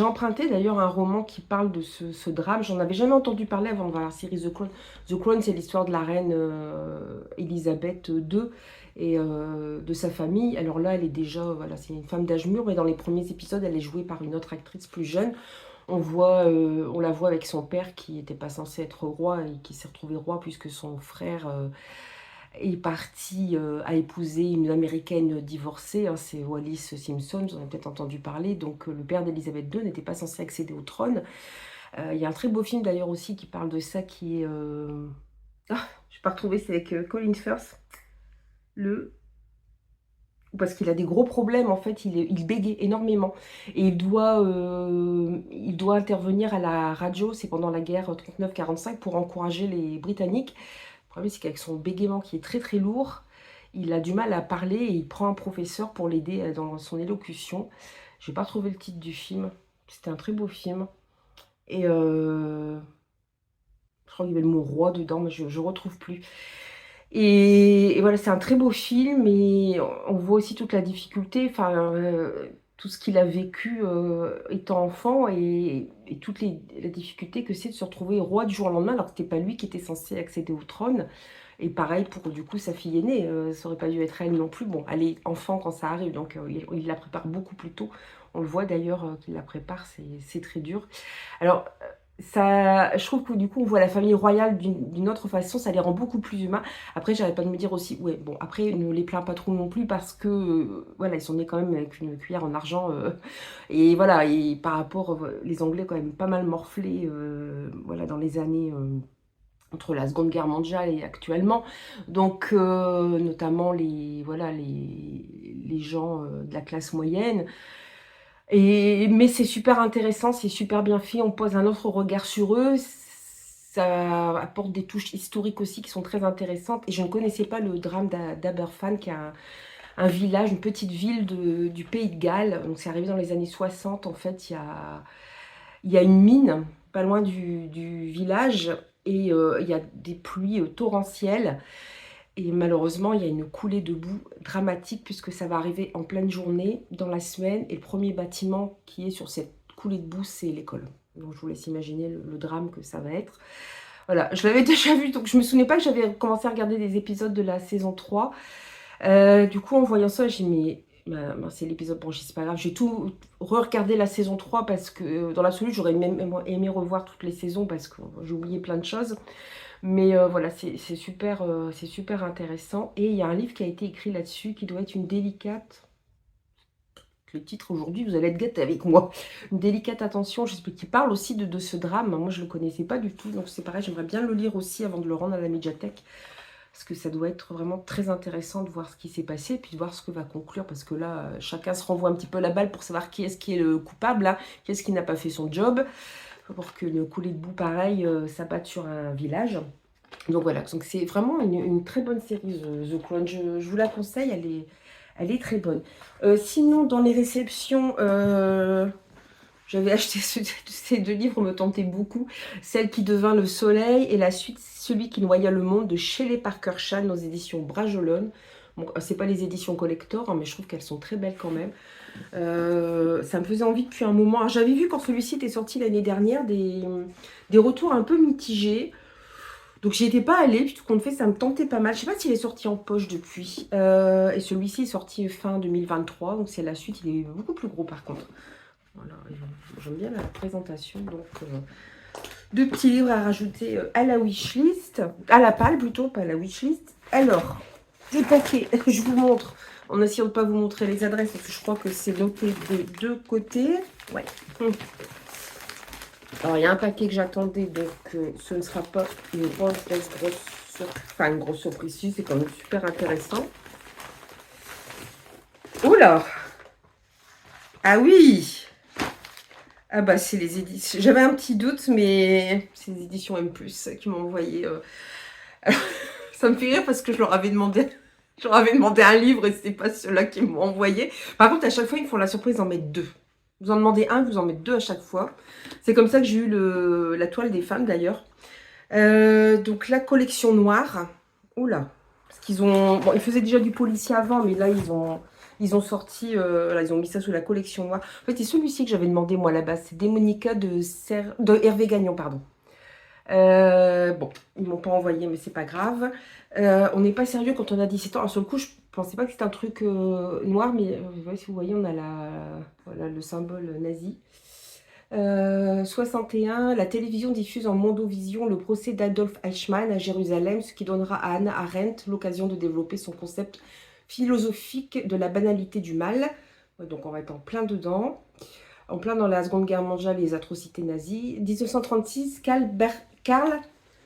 emprunté d'ailleurs un roman qui parle de ce drame. J'en avais jamais entendu parler avant de voir la série The Crown. The Crown, c'est l'histoire de la reine Elisabeth II et de sa famille. Alors là, elle est déjà... Voilà, c'est une femme d'âge mûr, mais dans les premiers épisodes, elle est jouée par une autre actrice plus jeune. On la voit avec son père qui n'était pas censé être roi et qui s'est retrouvé roi puisque son frère est parti à épouser une américaine divorcée. Hein, c'est Wallis Simpson, vous en avez peut-être entendu parler. Donc le père d'Elisabeth II n'était pas censé accéder au trône. Il y a un très beau film d'ailleurs aussi qui parle de ça qui est... Ah, je n'ai pas retrouvé, c'est avec Colin Firth. Parce qu'il a des gros problèmes, en fait, il bégaye énormément. Et il doit intervenir à la radio, c'est pendant la guerre 39-45, pour encourager les Britanniques. Le problème, c'est qu'avec son bégaiement qui est très très lourd, il a du mal à parler et il prend un professeur pour l'aider dans son élocution. Je n'ai pas trouvé le titre du film. C'était un très beau film. Et je crois qu'il y avait le mot roi dedans, mais je ne retrouve plus. Et voilà, c'est un très beau film et on voit aussi toute la difficulté, enfin, tout ce qu'il a vécu étant enfant et toutes la difficulté que c'est de se retrouver roi du jour au lendemain alors que c'était pas lui qui était censé accéder au trône. Et pareil pour du coup sa fille aînée, ça aurait pas dû être elle non plus. Bon, elle est enfant quand ça arrive, donc il la prépare beaucoup plus tôt. On le voit d'ailleurs qu'il la prépare, c'est très dur. Alors, ça, je trouve que du coup, on voit la famille royale d'une autre façon, ça les rend beaucoup plus humains. Après, j'arrête pas de me dire aussi, ouais, bon, après, ne les plains pas trop non plus parce que, voilà, ils sont nés quand même avec une cuillère en argent. Et voilà, et par rapport, les Anglais quand même pas mal morflés, voilà, dans les années... entre la Seconde Guerre mondiale et actuellement, donc notamment voilà, les gens de la classe moyenne. Mais c'est super intéressant, c'est super bien fait, on pose un autre regard sur eux, ça apporte des touches historiques aussi qui sont très intéressantes. Et je ne connaissais pas le drame d'Aberfan, qui est un village, une petite ville du Pays de Galles. Donc c'est arrivé dans les années 60, en fait, il y a une mine pas loin du village et il y a des pluies torrentielles. Et malheureusement, il y a une coulée de boue dramatique puisque ça va arriver en pleine journée, dans la semaine. Et le premier bâtiment qui est sur cette coulée de boue, c'est l'école. Donc je vous laisse imaginer le drame que ça va être. Voilà, je l'avais déjà vu, donc je me souvenais pas que j'avais commencé à regarder des épisodes de la saison 3. Du coup, en voyant ça, j'ai mis... c'est l'épisode, bon, c'est pas grave, j'ai tout re-regardé la saison 3 parce que dans l'absolu, j'aurais même aimé revoir toutes les saisons parce que j'ai oublié plein de choses. Mais voilà, c'est super intéressant. Et il y a un livre qui a été écrit là-dessus qui doit être une délicate... Le titre aujourd'hui, vous allez être gâtés avec moi. Une délicate attention, j'espère qu'il parle aussi de ce drame. Moi, je ne le connaissais pas du tout, donc c'est pareil, j'aimerais bien le lire aussi avant de le rendre à la médiathèque. Parce que ça doit être vraiment très intéressant de voir ce qui s'est passé, puis de voir ce que va conclure, parce que là, chacun se renvoie un petit peu la balle pour savoir qui est le coupable, là, qui est-ce qui n'a pas fait son job, pour que le coulée de boue pareil s'abatte sur un village. Donc voilà, donc c'est vraiment une très bonne série, The Crown. Je vous la conseille, elle est très bonne. Sinon, dans les réceptions, J'avais acheté ces deux livres, me tentaient beaucoup. Celle qui devint le soleil et la suite, celui qui noya le monde de Shelley Parker Chan aux éditions Brajolon. Bon, c'est pas les éditions collector, hein, mais je trouve qu'elles sont très belles quand même. Ça me faisait envie depuis un moment. J'avais vu quand celui-ci était sorti l'année dernière des retours un peu mitigés. Donc j'y étais pas allée, puis tout compte fait, ça me tentait pas mal. Je sais pas s'il est sorti en poche depuis. Et celui-ci est sorti fin 2023, donc c'est la suite. Il est beaucoup plus gros par contre. Voilà, j'aime bien la présentation. Donc deux petits livres à rajouter à la wishlist, à la palle plutôt, pas à la wishlist. Alors, des paquets, je vous montre. En essayant de ne pas vous montrer les adresses, parce que je crois que c'est noté des deux côtés. Ouais. Alors, il y a un paquet que j'attendais, donc ce ne sera pas une grosse une grosse surprise. Si, c'est quand même super intéressant. Oula! Ah oui! Ah bah, c'est les éditions. J'avais un petit doute, mais c'est les éditions M+, qui m'ont envoyé. Ça me fait rire parce que je leur avais demandé un livre et c'est pas ceux-là qui m'ont envoyé. Par contre, à chaque fois, ils me font la surprise d'en mettre deux. Vous en demandez un, vous en mettez deux à chaque fois. C'est comme ça que j'ai eu la toile des femmes d'ailleurs. Donc la collection noire. Oula. Parce qu'ils ont. Bon, ils faisaient déjà du policier avant, mais là ils ont sorti. Là, ils ont mis ça sous la collection noire. En fait, c'est celui-ci que j'avais demandé moi à la base. C'est Démonica de Hervé Gagnon, pardon. Bon, ils m'ont pas envoyé, mais c'est pas grave. On n'est pas sérieux quand on a 17 ans. Alors, sur le coup, je pensais pas que c'était un truc noir, mais si vous voyez, on a voilà, le symbole nazi. 61, la télévision diffuse en Mondovision le procès d'Adolf Eichmann à Jérusalem, ce qui donnera à Hannah Arendt l'occasion de développer son concept philosophique de la banalité du mal. Donc on va être en plein dedans. En plein dans la Seconde Guerre mondiale et les atrocités nazies. 1936, Karl,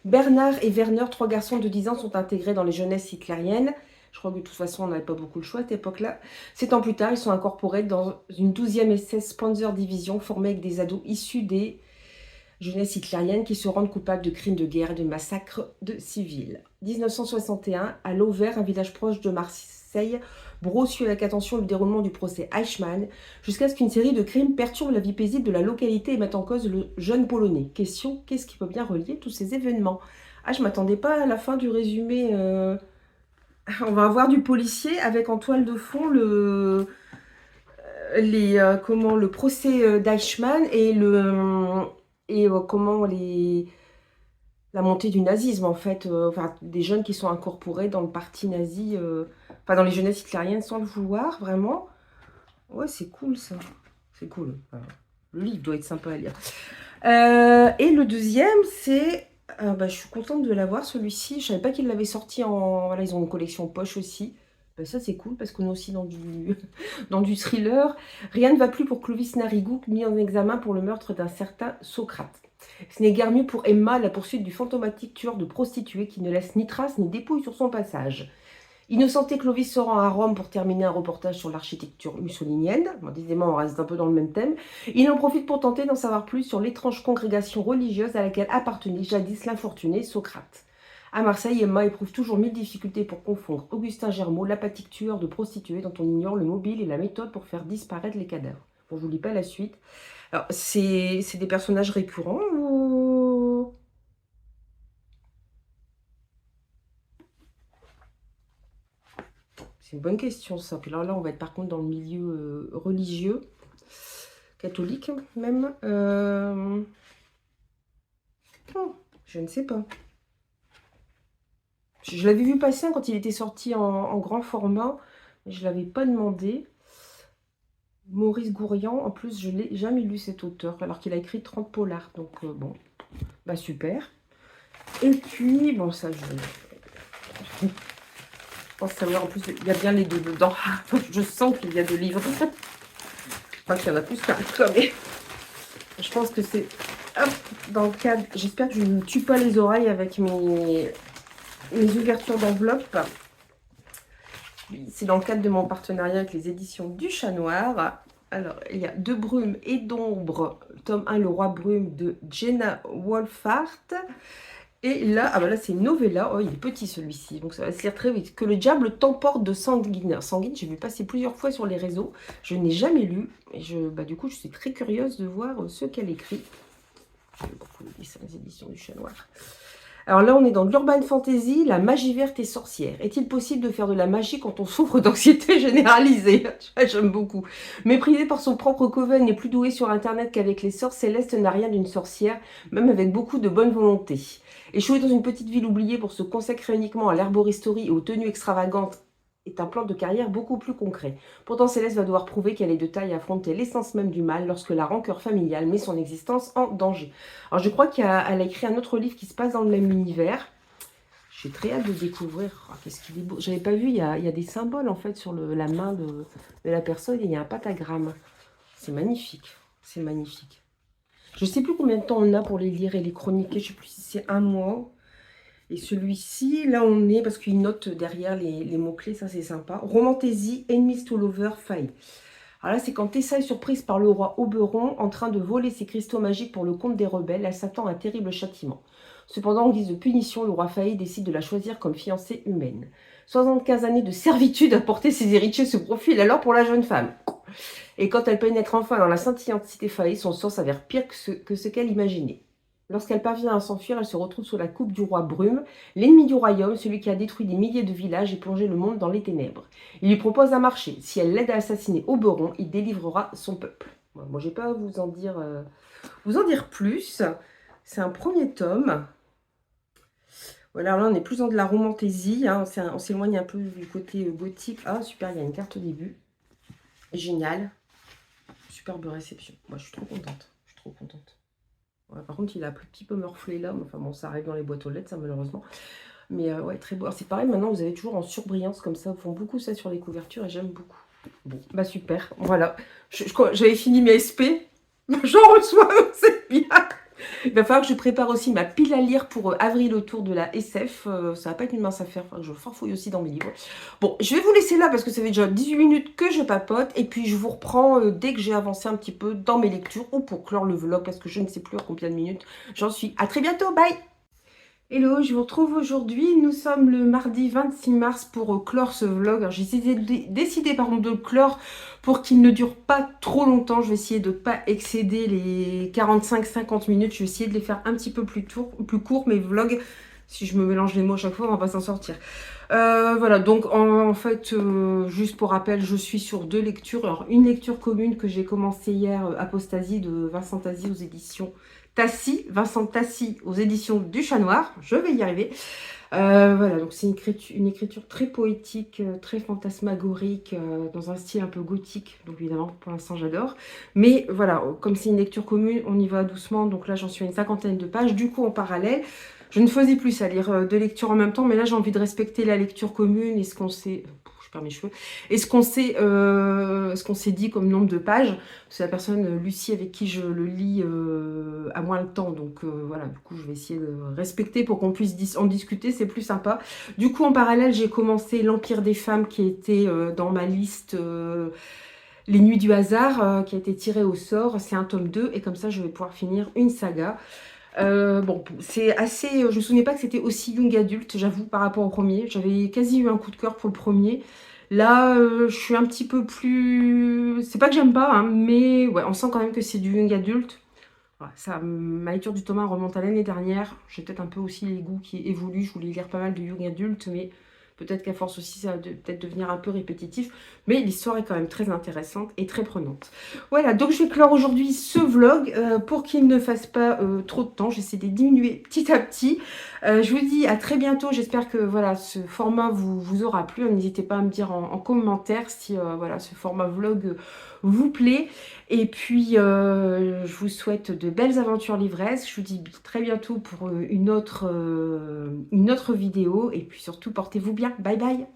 Bernard et Werner, trois garçons de 10 ans, sont intégrés dans les jeunesses hitlériennes. Je crois que de toute façon, on n'avait pas beaucoup le choix à cette époque-là. 7 ans plus tard, ils sont incorporés dans une 12e SS Panzer Division formée avec des ados issus des jeunesses hitlériennes qui se rendent coupables de crimes de guerre et de massacres de civils. 1961, à Lovers, un village proche de Marseille, Brault suit avec attention le déroulement du procès Eichmann, jusqu'à ce qu'une série de crimes perturbe la vie paisible de la localité et mette en cause le jeune Polonais. Question, qu'est-ce qui peut bien relier tous ces événements? Ah, je m'attendais pas à la fin du résumé. On va avoir du policier avec en toile de fond le procès d'Eichmann et la montée du nazisme, en fait, des jeunes qui sont incorporés dans le parti nazi, dans les jeunesses hitlériennes sans le vouloir, vraiment. Ouais, c'est cool, ça. C'est cool. Le livre doit être sympa à lire. Et le deuxième, c'est... je suis contente de l'avoir, celui-ci. Je savais pas qu'ils l'avaient sorti en... Voilà, ils ont une collection poche aussi. Ça, c'est cool, parce qu'on est aussi dans du, dans du thriller. Rien ne va plus pour Clovis Narigou, mis en examen pour le meurtre d'un certain Socrate. Ce n'est guère mieux pour Emma, la poursuite du fantomatique tueur de prostituées qui ne laisse ni trace ni dépouille sur son passage. Innocenté Clovis se rend à Rome pour terminer un reportage sur l'architecture mussolinienne. Bon, décidément, on reste un peu dans le même thème. Il en profite pour tenter d'en savoir plus sur l'étrange congrégation religieuse à laquelle appartenait jadis l'infortuné Socrate. À Marseille, Emma éprouve toujours 1000 difficultés pour confondre Augustin Germaud, l'apathique tueur de prostituées dont on ignore le mobile et la méthode pour faire disparaître les cadavres. Bon, je vous lis pas la suite. Alors, c'est des personnages récurrents ou... C'est une bonne question, ça. Puis là, on va être par contre dans le milieu religieux, catholique même. Oh, je ne sais pas. Je l'avais vu passer quand il était sorti en grand format, mais je ne l'avais pas demandé. Maurice Gourian, en plus, je n'ai jamais lu cet auteur, alors qu'il a écrit 30 polars. Donc, bon, super. Et puis, bon, ça, je pense savoir, en plus, il y a bien les deux dedans. Je sens qu'il y a deux livres. Enfin, qu'il y en a plus qu'un, mais je pense que c'est dans le cadre... J'espère que je ne tue pas les oreilles avec mes ouvertures d'enveloppe. C'est dans le cadre de mon partenariat avec les éditions du Chat Noir. Alors, il y a De brume et d'ombre, tome 1, Le Roi Brume de Jenna Wolfhard. Et là, ah bah là c'est une novella, oh il est petit celui-ci, donc ça va se lire très vite. Que le diable t'emporte de Sanguine. Sanguine, j'ai vu passer plusieurs fois sur les réseaux, je n'ai jamais lu, et du coup je suis très curieuse de voir ce qu'elle écrit. J'aime beaucoup les éditions du Chat Noir. Alors là, on est dans de l'urban fantasy, la magie verte et sorcière. Est-il possible de faire de la magie quand on souffre d'anxiété généralisée? J'aime beaucoup. Méprisé par son propre coven et plus doué sur Internet qu'avec les sorts, Céleste n'a rien d'une sorcière, même avec beaucoup de bonne volonté. Échouée dans une petite ville oubliée pour se consacrer uniquement à l'herboristerie et aux tenues extravagantes est un plan de carrière beaucoup plus concret. Pourtant, Céleste va devoir prouver qu'elle est de taille à affronter l'essence même du mal lorsque la rancœur familiale met son existence en danger. Alors, je crois qu'elle a écrit un autre livre qui se passe dans le même univers. J'ai très hâte de découvrir. Oh, qu'est-ce qu'il est beau. J'avais pas vu, il y a des symboles en fait sur la main de la personne et il y a un pentagramme. C'est magnifique. C'est magnifique. Je sais plus combien de temps on a pour les lire et les chroniquer. Je sais plus si c'est un mois. Et celui-ci, là on est, parce qu'il note derrière les mots-clés, ça c'est sympa. Romantaisie, Enemies to Lover, faille. Alors là, c'est quand Tessa est surprise par le roi Oberon en train de voler ses cristaux magiques pour le compte des rebelles, elle s'attend à un terrible châtiment. Cependant, en guise de punition, le roi Faï décide de la choisir comme fiancée humaine. 75 années de servitude à porter ses héritiers se profilent alors pour la jeune femme. Et quand elle pénètre enfin dans la scintillante cité Faï, son sort s'avère pire que ce qu'elle imaginait. Lorsqu'elle parvient à s'enfuir, elle se retrouve sous la coupe du roi Brume, l'ennemi du royaume, celui qui a détruit des milliers de villages et plongé le monde dans les ténèbres. Il lui propose un marché. Si elle l'aide à assassiner Oberon, il délivrera son peuple. Moi, je n'ai pas à vous en dire plus. C'est un premier tome. Voilà, là, on est plus dans de la romantaisie. Hein. On s'éloigne un peu du côté gothique. Ah, super, il y a une carte au début. Génial. Superbe réception. Moi, je suis trop contente. Je suis trop contente. Ouais, par contre, il a un petit peu morflé là. Enfin bon, ça arrive dans les boîtes aux lettres, ça, malheureusement. Mais ouais, très beau. C'est pareil, maintenant, vous avez toujours en surbrillance comme ça. Ils font beaucoup ça sur les couvertures et j'aime beaucoup. Bon, bah super. Voilà. J'avais fini mes SP. J'en reçois, c'est bien. Il va falloir que je prépare aussi ma pile à lire pour avril autour de la SF. Ça va pas être une mince affaire. Enfin, je farfouille aussi dans mes livres. Bon, je vais vous laisser là parce que ça fait déjà 18 minutes que je papote. Et puis, je vous reprends dès que j'ai avancé un petit peu dans mes lectures ou pour clore le vlog parce que je ne sais plus à combien de minutes j'en suis. À très bientôt. Bye! Hello, je vous retrouve aujourd'hui. Nous sommes le mardi 26 mars pour clore ce vlog. Alors, j'ai décidé de le clore pour qu'il ne dure pas trop longtemps. Je vais essayer de ne pas excéder les 45-50 minutes. Je vais essayer de les faire un petit peu plus court, mes vlogs. Si je me mélange les mots à chaque fois, on va pas s'en sortir. Voilà, donc en fait, juste pour rappel, je suis sur 2 lectures. Alors, une lecture commune que j'ai commencé hier, Apostasie de Vincent Tassi aux éditions Tassi, Vincent Tassi aux éditions du Chat Noir. Je vais y arriver. Voilà, donc c'est une écriture très poétique, très fantasmagorique, dans un style un peu gothique. Donc évidemment, pour l'instant, j'adore. Mais voilà, comme c'est une lecture commune, on y va doucement. Donc là, j'en suis à une 50aine de pages. Du coup, en parallèle, je ne faisais plus à lire 2 lectures en même temps. Mais là, j'ai envie de respecter la lecture commune et ce qu'on sait... Je perds mes cheveux. Et ce qu'on s'est dit comme nombre de pages. C'est la personne, Lucie, avec qui je le lis, a moins le temps. Donc voilà, du coup, je vais essayer de respecter pour qu'on puisse en discuter. C'est plus sympa. Du coup, en parallèle, j'ai commencé L'Empire des femmes qui était dans ma liste... Les Nuits du hasard, qui a été tiré au sort. C'est un tome 2 et comme ça, je vais pouvoir finir une saga. Bon, c'est assez... Je me souvenais pas que c'était aussi young adulte, j'avoue, par rapport au premier. J'avais quasi eu un coup de cœur pour le premier. Là, je suis un petit peu plus... C'est pas que j'aime pas, hein, mais ouais, on sent quand même que c'est du young adulte. Ouais, ça, ma lecture du tome 1 remonte à l'année dernière. J'ai peut-être un peu aussi les goûts qui évoluent. Je voulais lire pas mal de young adulte, mais... Peut-être qu'à force aussi, ça va peut-être devenir un peu répétitif. Mais l'histoire est quand même très intéressante et très prenante. Voilà, donc je vais clore aujourd'hui ce vlog pour qu'il ne fasse pas trop de temps. J'essaie de diminuer petit à petit. Je vous dis à très bientôt. J'espère que voilà, ce format vous aura plu. N'hésitez pas à me dire en commentaire si voilà, ce format vlog vous plaît. Et puis, je vous souhaite de belles aventures livresses. Je vous dis très bientôt pour une autre vidéo. Et puis surtout, portez-vous bien. Bye bye.